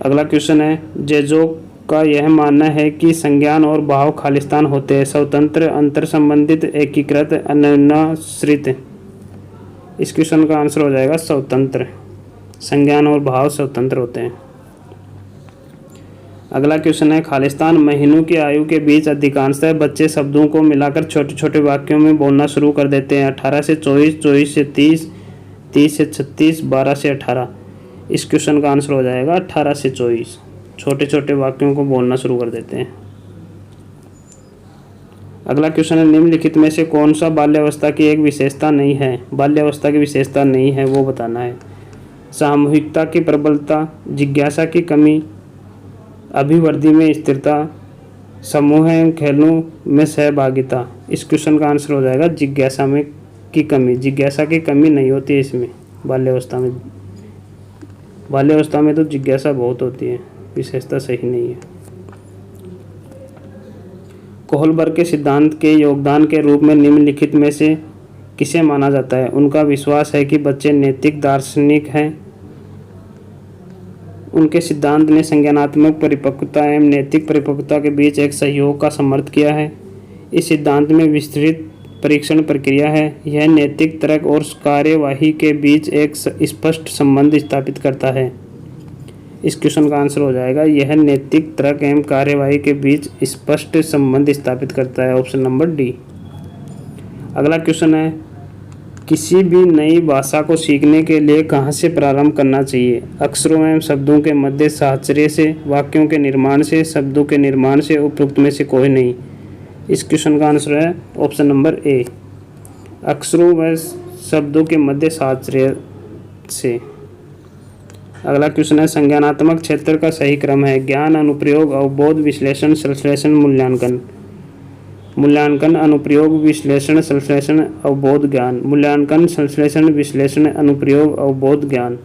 अगला क्वेश्चन है जेजो का यह मानना है कि संज्ञान और भाव खालिस्तान होते हैं स्वतंत्र, अंतर संबंधित, एकीकृत, अन्योन्याश्रित। इस क्वेश्चन का आंसर हो जाएगा स्वतंत्र। संज्ञान और भाव स्वतंत्र होते हैं। अगला क्वेश्चन है खालिस्तान महीनों की आयु के बीच अधिकांशतः बच्चे शब्दों को मिलाकर छोटे छोटे वाक्यों में बोलना शुरू कर देते हैं। 18 से 24, 24 से 30, 30 से 36, 12 से 18। इस क्वेश्चन का आंसर हो जाएगा 18 से 24। छोटे छोटे वाक्यों को बोलना शुरू कर देते हैं। अगला क्वेश्चन है निम्नलिखित में से कौन सा बाल्यावस्था की एक विशेषता नहीं है? बाल्यावस्था की विशेषता नहीं है वो बताना है। सामूहिकता की प्रबलता, जिज्ञासा की कमी, अभिवृद्धि में स्थिरता, समूह एवं खेलों में सहभागिता। इस क्वेश्चन का आंसर हो जाएगा जिज्ञासा में की कमी। जिज्ञासा की कमी नहीं होती है इसमें बाल्यावस्था में। बाल्यावस्था में तो जिज्ञासा बहुत होती है, विशेषता सही नहीं है। कोहलबर्ग के सिद्धांत के योगदान के रूप में निम्नलिखित में से किसे माना जाता है? उनका विश्वास है कि बच्चे नैतिक दार्शनिक हैं। उनके सिद्धांत ने संज्ञानात्मक परिपक्वता एवं नैतिक परिपक्वता के बीच एक सहयोग का समर्थन किया है। इस सिद्धांत में विस्तृत परीक्षण प्रक्रिया है। यह नैतिक तर्क और कार्यवाही के बीच एक स्पष्ट संबंध स्थापित करता है। इस क्वेश्चन का आंसर हो जाएगा यह नैतिक तर्क एवं कार्यवाही के बीच स्पष्ट संबंध स्थापित करता है, ऑप्शन नंबर डी। अगला क्वेश्चन है किसी भी नई भाषा को सीखने के लिए कहाँ से प्रारंभ करना चाहिए? अक्षरों एवं शब्दों के मध्य साहचर्य से, वाक्यों के निर्माण से, शब्दों के निर्माण से, उपयुक्त में से कोई नहीं। इस क्वेश्चन का आंसर है ऑप्शन नंबर ए, अक्षरों व शब्दों के मध्य साहचर्य से। अगला क्वेश्चन है संज्ञानात्मक क्षेत्र का सही क्रम है? ज्ञान, अनुप्रयोग, अवबोध, विश्लेषण, संश्लेषण, मूल्यांकन। मूल्यांकन, अनुप्रयोग, विश्लेषण, संश्लेषण, अवबोध, ज्ञान। मूल्यांकन, संश्लेषण, विश्लेषण, अनुप्रयोग, अवबोध, ज्ञान।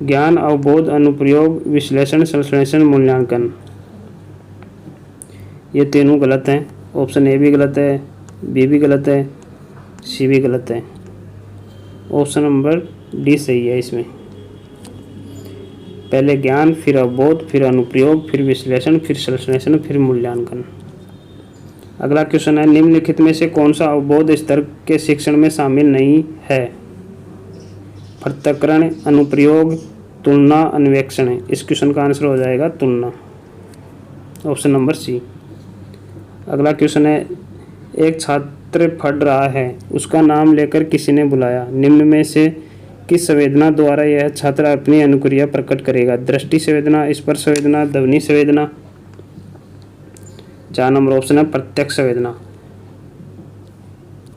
ज्ञान, अवबोध, अनुप्रयोग, विश्लेषण, संश्लेषण, मूल्यांकन। ये तीनों गलत हैं। ऑप्शन ए भी गलत है, बी भी गलत है, सी भी गलत है। ऑप्शन नंबर डी सही है इसमें। पहले ज्ञान, फिर अवबोध, फिर अनुप्रयोग, फिर विश्लेषण, फिर संश्लेषण, फिर मूल्यांकन। अगला क्वेश्चन है निम्नलिखित में से कौन सा अवबोध स्तर के शिक्षण में शामिल नहीं है? पृथक्करण, अनुप्रयोग, तुलना, अन्वेषण। इस क्वेश्चन का आंसर हो जाएगा तुलना, ऑप्शन नंबर सी। अगला क्वेश्चन है, एक छात्र पढ़ रहा है, उसका नाम लेकर किसी ने बुलाया, निम्न में से किस संवेदना द्वारा यह छात्र अपनी अनुक्रिया प्रकट करेगा? दृष्टि संवेदना, स्पर्श संवेदना, ध्वनि संवेदना। 4 नंबर ऑप्शन है प्रत्यक्ष संवेदना।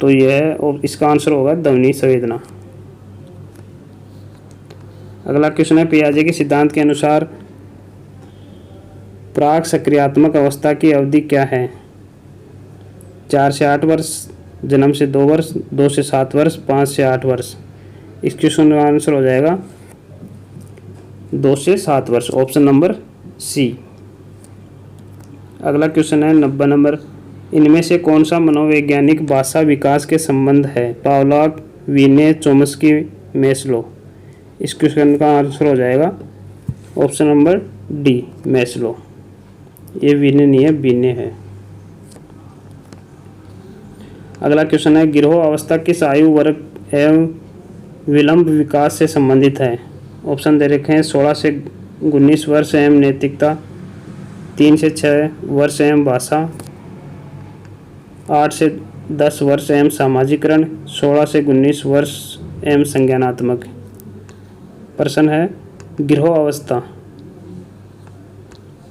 तो यह इसका आंसर होगा ध्वनि संवेदना। अगला क्वेश्चन है, पियाजे के सिद्धांत के अनुसार प्राक सक्रियात्मक अवस्था की अवधि क्या है? 4 से 8 वर्ष, जन्म से 2 वर्ष, 2 से 7 वर्ष, 5 से 8 वर्ष। इस क्वेश्चन का आंसर हो जाएगा 2 से 7 वर्ष, ऑप्शन नंबर सी। अगला क्वेश्चन है 90 नंबर, इनमें से कौन सा मनोवैज्ञानिक भाषा विकास के संबंध है? पावलॉव, विने, चोम्स्की, मैस्लो। इस क्वेश्चन का आंसर हो जाएगा ऑप्शन नंबर डी, मैस्लो। ये विने नहीं है, विने है। अगला क्वेश्चन है, गिरोह अवस्था किस आयु वर्ग एवं विलंब विकास से संबंधित है? ऑप्शन दे रखे हैं 16 से 19 वर्ष एवं नैतिकता, 3 से 6 वर्ष एवं भाषा, 8 से 10 वर्ष एवं सामाजिकरण, 16 से 19 वर्ष एवं संज्ञानात्मक। प्रश्न है गिरोह अवस्था,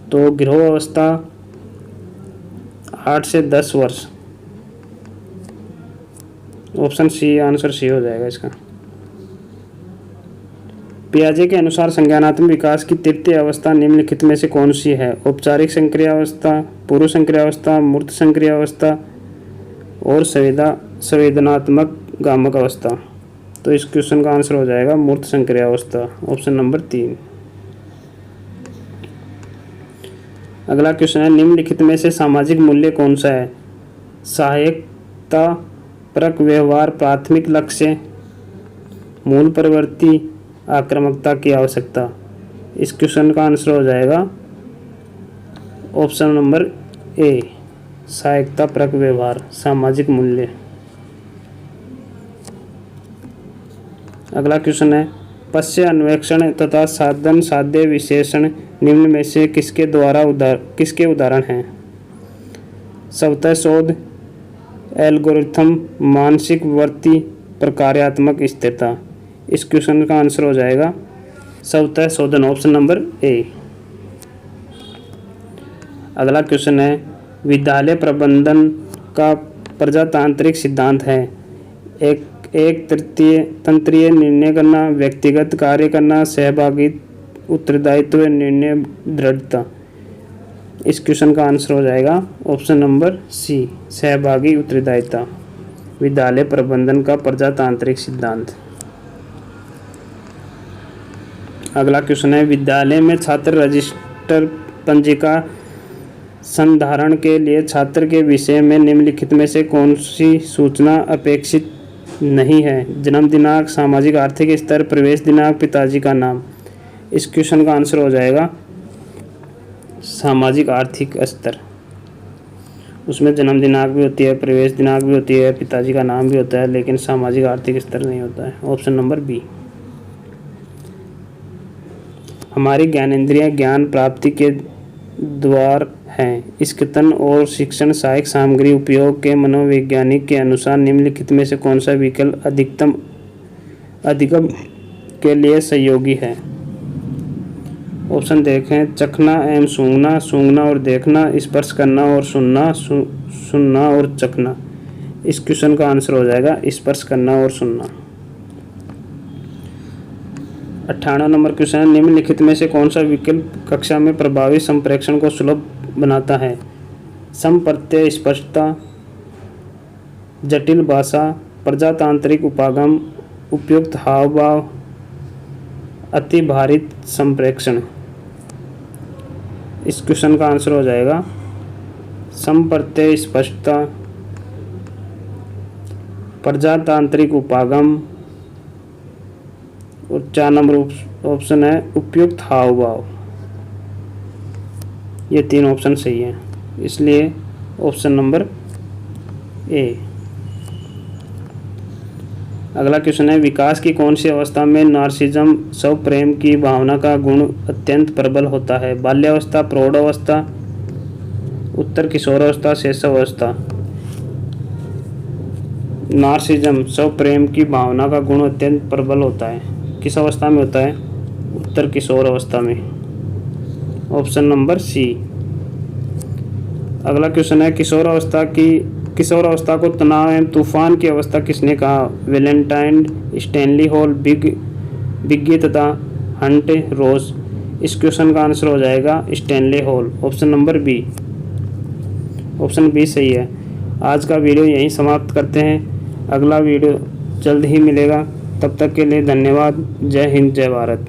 तो गिरोह अवस्था 8 से 10 वर्ष, ऑप्शन सी, आंसर सी हो जाएगा इसका। पियाजे के अनुसार संज्ञानात्मक विकास की तृतीय अवस्था निम्नलिखित में से कौन सी है? औपचारिक संक्रिय अवस्था, पूर्व संक्रिय अवस्था, मूर्त संक्रिय अवस्था और संवेदनात्मक गामक अवस्था। तो इस क्वेश्चन का आंसर हो जाएगा मूर्त संक्रिय अवस्था, ऑप्शन नंबर 3। अगला क्वेश्चन है, निम्नलिखित में से सामाजिक मूल्य कौन सा है? सहायकता, परक व्यवहार, प्राथमिक लक्ष्य, मूल प्रवृत्ति, आक्रामकता की आवश्यकता। इस क्वेश्चन का आंसर हो जाएगा ऑप्शन नंबर ए, सहायकता, परक व्यवहार, सामाजिक मूल्य। अगला क्वेश्चन है, पश्य अन्वेषण तथा साधन साध्य विशेषण निम्न में से किसके उदाहरण हैं? स्वतः शोध, एल्गोरिथम, मानसिक वृत्ति, प्रकार्यात्मक स्थिरता। इस क्वेश्चन का आंसर हो जाएगा स्वतः शोधन, ऑप्शन नंबर ए। अगला क्वेश्चन है, विद्यालय प्रबंधन का प्रजातांत्रिक सिद्धांत है? एक तंत्रीय निर्णय करना, व्यक्तिगत कार्य करना, सहभागी, उत्तरदायित्व, निर्णय दृढ़ता। इस क्वेश्चन का आंसर हो जाएगा ऑप्शन नंबर सी, सहभागी उत्तरदायिता, विद्यालय प्रबंधन का प्रजातांत्रिक सिद्धांत। अगला क्वेश्चन है, विद्यालय में छात्र रजिस्टर पंजिका संधारण के लिए छात्र के विषय में निम्नलिखित में से कौन सी सूचना अपेक्षित नहीं है? जन्म दिनांक, सामाजिक आर्थिक स्तर, प्रवेश दिनांक, पिताजी का नाम। इस क्वेश्चन का आंसर हो जाएगा सामाजिक आर्थिक स्तर। उसमें जन्म दिनांक भी होती है, प्रवेश दिनांक भी होती है, पिताजी का नाम भी होता है, लेकिन सामाजिक आर्थिक स्तर नहीं होता है, ऑप्शन नंबर बी। हमारी ज्ञानेंद्रियां ज्ञान प्राप्ति के द्वार हैं। इस कथन और शिक्षण सहायक सामग्री उपयोग के मनोवैज्ञानिक के अनुसार निम्नलिखित में से कौन सा विकल्प अधिगम के लिए सहयोगी है? ऑप्शन देखें, चखना एवं सूंघना, सूंघना और देखना, स्पर्श करना और सुनना, सुनना और चखना। इस क्वेश्चन का आंसर हो जाएगा स्पर्श करना और सुनना। 98 नंबर क्वेश्चन है, निम्नलिखित में से कौन सा विकल्प कक्षा में प्रभावी संप्रेषण को सुलभ बनाता है? समप्रत्यय स्पष्टता, जटिल भाषा, प्रजातांत्रिक उपागम, उपयुक्त हाव भाव, अति भारित संप्रेषण। इस क्वेश्चन का आंसर हो जाएगा समप्रत्यय स्पष्टता, प्रजातांत्रिक उपागम और 4 नंबर ऑप्शन है उपयुक्त हाव भाव। ये 3 ऑप्शन सही हैं, इसलिए ऑप्शन नंबर ए। अगला क्वेश्चन है, विकास की कौन सी अवस्था में नार्सिसम स्व प्रेम की भावना का गुण अत्यंत प्रबल होता है? बाल्यावस्था, प्रौढ़ावस्था, उत्तर किशोरावस्था, शैशवावस्था। नार्सिसम स्व प्रेम की भावना का गुण अत्यंत प्रबल होता है, किस अवस्था में होता है? उत्तर किशोर अवस्था में, ऑप्शन नंबर सी। अगला क्वेश्चन है, किशोर अवस्था को तनाव एवं तूफान की अवस्था किसने कहा? वैलेंटाइन, स्टैनली हॉल, बिग्गी तथा हंट रोज। इस क्वेश्चन का आंसर हो जाएगा Stanley Hall, option number B. Option B सही है। आज का वीडियो यहीं समाप्त करते हैं, अगला वीडियो जल्द ही मिलेगा। तब तक के लिए धन्यवाद। जय हिंद, जय भारत।